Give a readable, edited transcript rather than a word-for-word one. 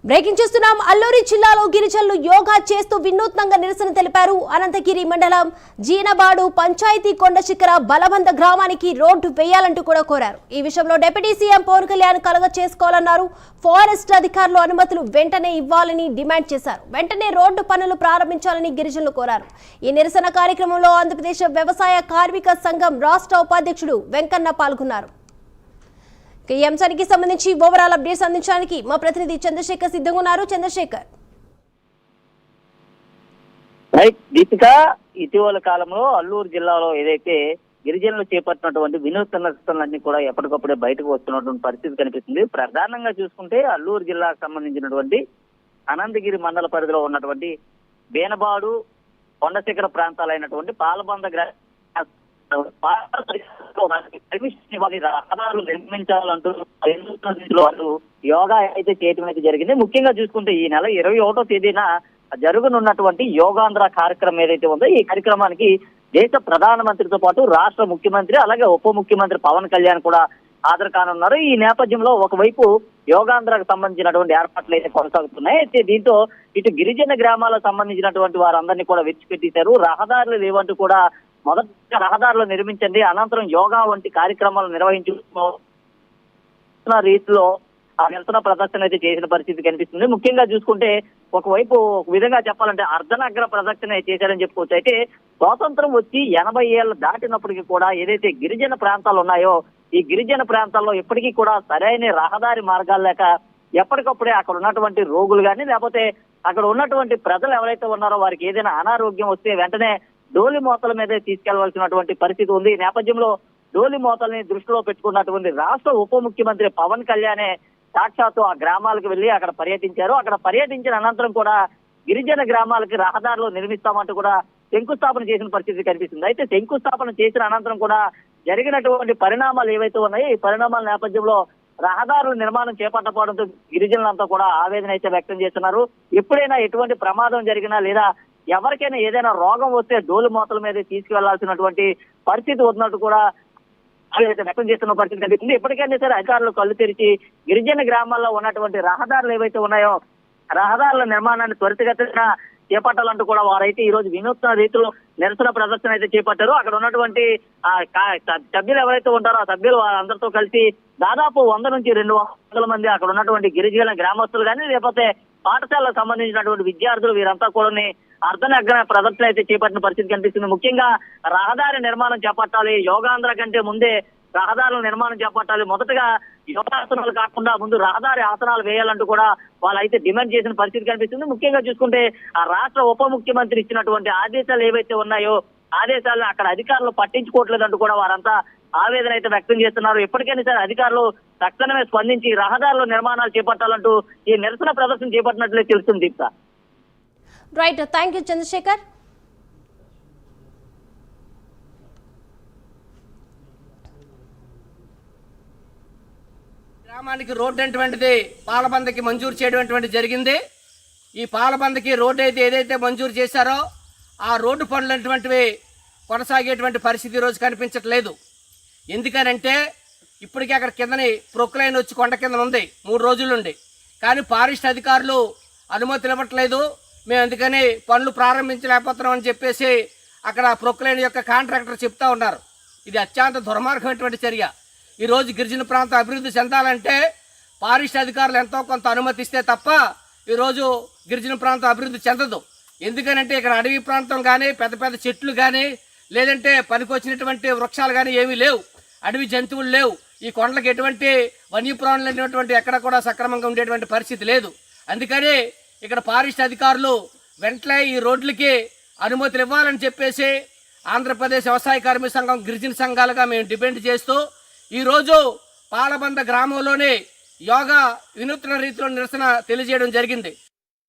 Breaking చూస్తున్నాం. అల్లూరి జిల్లాలో గిరిజనులు యోగా చేస్తూ వినూత్నంగా నిరసన తెలిపారు. అనంతగిరి మండలం జీనబాడు పంచాయతీ కొండ శిఖర బలబంద గ్రామానికి రోడ్డు వేయాలంటూ కూడా కోరారు. ఈ విషయంలో డిప్యూటీ సీఎం పవన్ కళ్యాణ్ కలగ చేసుకోవాలన్నారు. ఫారెస్ట్ అధికారులు అనుమతులు వెంటనే ఇవ్వాలని డిమాండ్ చేశారు. వెంటనే రోడ్డు పనులు ప్రారంభించాలని గిరిజనులు కోరారు. ఈ నిరసన కార్యక్రమంలో ఆంధ్రప్రదేశ్ వ్యవసాయ కార్మిక సంఘం రాష్ట్ర ఉపాధ్యక్షుడు వెంకన్న పాల్గొన్నారు. ఈ అంశానికి సంబంధించి ఓవరాల్ అప్డేట్స్ అందించడానికి మా ప్రతినిధి చంద్రశేఖర్ సిద్ధంగా ఉన్నారు. చంద్రశేఖర్, దీపిక, ఇటీవల కాలంలో అల్లూరు జిల్లాలో ఏదైతే గిరిజనులు చేపట్టినటువంటి వినూత్నలన్నీ కూడా ఎప్పటికప్పుడే బయటకు వస్తున్నటువంటి పరిస్థితి కనిపిస్తుంది. ప్రధానంగా చూసుకుంటే అల్లూరు జిల్లాకు సంబంధించినటువంటి అనంతగిరి మండల పరిధిలో ఉన్నటువంటి బేనబాడు కొండశిఖర ప్రాంతాలైనటువంటి పాలబంద రహదారులు నిర్మించాలంటూ వాళ్ళు యోగా అయితే చేయటం అయితే జరిగింది. ముఖ్యంగా చూసుకుంటే ఈ నెల 21వ తేదీన జరగనున్నటువంటి యోగాంధ్ర కార్యక్రమం ఏదైతే ఉందో ఈ కార్యక్రమానికి దేశ ప్రధానమంత్రితో పాటు రాష్ట్ర ముఖ్యమంత్రి అలాగే ఉప ముఖ్యమంత్రి పవన్ కళ్యాణ్ కూడా హాజరు కానున్నారు. ఈ నేపథ్యంలో ఒకవైపు యోగాంధ్రకు సంబంధించినటువంటి ఏర్పాట్లు అయితే కొనసాగుతున్నాయి. అయితే దీంతో ఇటు గిరిజన గ్రామాలకు సంబంధించినటువంటి వారందరినీ కూడా విడిచిపెట్టేశారు. రహదారులు లేవంటూ కూడా మొదట రహదారులు నిర్మించండి, అనంతరం యోగా వంటి కార్యక్రమాలు నిర్వహించుకున్న రీతిలో ఆ నిరసన ప్రదర్శన అయితే చేసిన పరిస్థితి కనిపిస్తుంది. ముఖ్యంగా చూసుకుంటే ఒకవైపు ఒక విధంగా చెప్పాలంటే అర్ధనగ్ర ప్రదర్శన చేశారని చెప్పుకోవచ్చు. అయితే స్వాతంత్రం వచ్చి 80 ఏళ్ళు దాటినప్పటికీ కూడా ఏదైతే గిరిజన ప్రాంతాలు ఉన్నాయో ఈ గిరిజన ప్రాంతాల్లో ఇప్పటికీ కూడా సరైన రహదారి మార్గాలు లేక ఎప్పటికప్పుడే అక్కడ ఉన్నటువంటి రోగులు కానీ లేకపోతే అక్కడ ఉన్నటువంటి ప్రజలు ఎవరైతే ఉన్నారో వారికి ఏదైనా అనారోగ్యం వస్తే వెంటనే డోలి మోతల మీదే తీసుకెళ్లవలసినటువంటి పరిస్థితి ఉంది. ఈ నేపథ్యంలో డోలి మోతల్ని దృష్టిలో పెట్టుకున్నటువంటి రాష్ట్ర ఉప ముఖ్యమంత్రి పవన్ కళ్యాణ్ సాక్షాత్తు ఆ గ్రామాలకు వెళ్లి అక్కడ పర్యటించారు. అక్కడ పర్యటించిన అనంతరం కూడా గిరిజన గ్రామాలకి రహదారులు నిర్మిస్తామంటూ కూడా శంకుస్థాపన చేసిన పరిస్థితి కనిపిస్తుంది. అయితే శంకుస్థాపన చేసిన అనంతరం కూడా జరిగినటువంటి పరిణామాలు ఏవైతే ఉన్నాయో ఈ పరిణామాల నేపథ్యంలో రహదారుల నిర్మాణం చేపట్టకపోవడంతో గిరిజనులంతా కూడా ఆవేదన అయితే వ్యక్తం చేస్తున్నారు. ఎప్పుడైనా ఎటువంటి ప్రమాదం జరిగినా లేదా ఎవరికైనా ఏదైనా రోగం వస్తే డోలు మోతల మీద తీసుకువెళ్లాల్సినటువంటి పరిస్థితి ఉన్నట్టు కూడా వ్యక్తం చేస్తున్న పరిస్థితి కనిపిస్తుంది. ఎప్పటికైనా సరే అధికారులు కళ్ళు తెరిచి గిరిజన గ్రామాల్లో ఉన్నటువంటి రహదారులు ఏవైతే ఉన్నాయో రహదారుల నిర్మాణాన్ని త్వరితగతిన చేపట్టాలంటూ కూడా వారైతే ఈ రోజు వినూత్న రీతిలో నిరసన ప్రదర్శన అయితే చేపట్టారు. అక్కడ ఉన్నటువంటి సభ్యులు ఎవరైతే ఉంటారో ఆ సభ్యులు వారందరితో కలిసి దాదాపు 100 నుంచి 200 మంది అక్కడ ఉన్నటువంటి గిరిజన గ్రామస్తులు కానీ లేకపోతే పాఠశాలకు సంబంధించినటువంటి విద్యార్థులు వీరంతా కూడా అర్ధనగ్న ప్రదర్శన అయితే చేపట్టిన పరిస్థితి కనిపిస్తుంది. ముఖ్యంగా రహదారి నిర్మాణం చేపట్టాలి, యోగాంధ్ర కంటే ముందే రహదారుల నిర్మాణం చేపట్టాలి, మొదటగా యోగాసనాలు కాకుండా ముందు రహదారి ఆసనాలు వేయాలంటూ కూడా వాళ్ళైతే డిమాండ్ చేసిన పరిస్థితి కనిపిస్తుంది. ముఖ్యంగా చూసుకుంటే ఆ రాష్ట్ర ఉప ముఖ్యమంత్రి ఇచ్చినటువంటి ఆదేశాలు ఏవైతే ఉన్నాయో ఆదేశాలను అక్కడ అధికారులు పట్టించుకోవట్లేదంటూ కూడా వారంతా ఆవేదన అయితే వ్యక్తం చేస్తున్నారు. ఎప్పటికైనా సరే అధికారులు తక్షణమే స్పందించి రహదారుల నిర్మాణాలు చేపట్టాలంటూ ఈ నిరసన ప్రదర్శన చేపట్టినట్లే తెలుస్తుంది. దీప్త, రైట్, థ్యాంక్ యూ చంద్రశేఖర్. గ్రామానికి రోడ్డు అటువంటిది పాలబందకి మంజూరు చేయడం జరిగింది. ఈ పాలబందకి రోడ్డు అయితే ఏదైతే మంజూరు చేశారో ఆ రోడ్డు పనులు అటువంటివి కొనసాగేటువంటి పరిస్థితి ఈరోజు కనిపించట్లేదు. ఎందుకనంటే ఇప్పటికీ అక్కడ కిందని ప్రొక్లైన్ వచ్చి కొండ కింద ఉంది 3 రోజుల నుండి, కానీ ఫారెస్ట్ అధికారులు అనుమతులు ఇవ్వట్లేదు. మేము అందుకని పనులు ప్రారంభించలేకపోతున్నాం అని చెప్పేసి అక్కడ ప్రొక్లైన్ యొక్క కాంట్రాక్టర్ చెప్తా ఉన్నారు. ఇది అత్యంత దుర్మార్గమైనటువంటి చర్య. ఈరోజు గిరిజన ప్రాంతం అభివృద్ధి చెందాలంటే ఫారెస్ట్ అధికారులు ఎంతో కొంత అనుమతిస్తే తప్ప ఈరోజు గిరిజన ప్రాంతం అభివృద్ధి చెందదు. ఎందుకనంటే ఇక్కడ అడవి ప్రాంతం కానీ పెద్ద పెద్ద చెట్లు కానీ లేదంటే పనికొచ్చినటువంటి వృక్షాలు కానీ ఏమీ లేవు, అడవి జంతువులు లేవు. ఈ కొండలకు ఎటువంటి వన్యప్రాణులు అనేటువంటి ఎక్కడ కూడా సక్రమంగా ఉండేటువంటి పరిస్థితి లేదు. అందుకని ఇక్కడ ఫారెస్ట్ అధికారులు వెంటనే ఈ రోడ్లకి అనుమతులు ఇవ్వాలని చెప్పేసి ఆంధ్రప్రదేశ్ వ్యవసాయ కార్మిక సంఘం గిరిజన సంఘాలుగా మేము డిమాండ్ చేస్తూ ఈరోజు పాలబంద గ్రామంలోనే యోగా వినూత్న రీతిలో నిరసన తెలియజేయడం జరిగింది.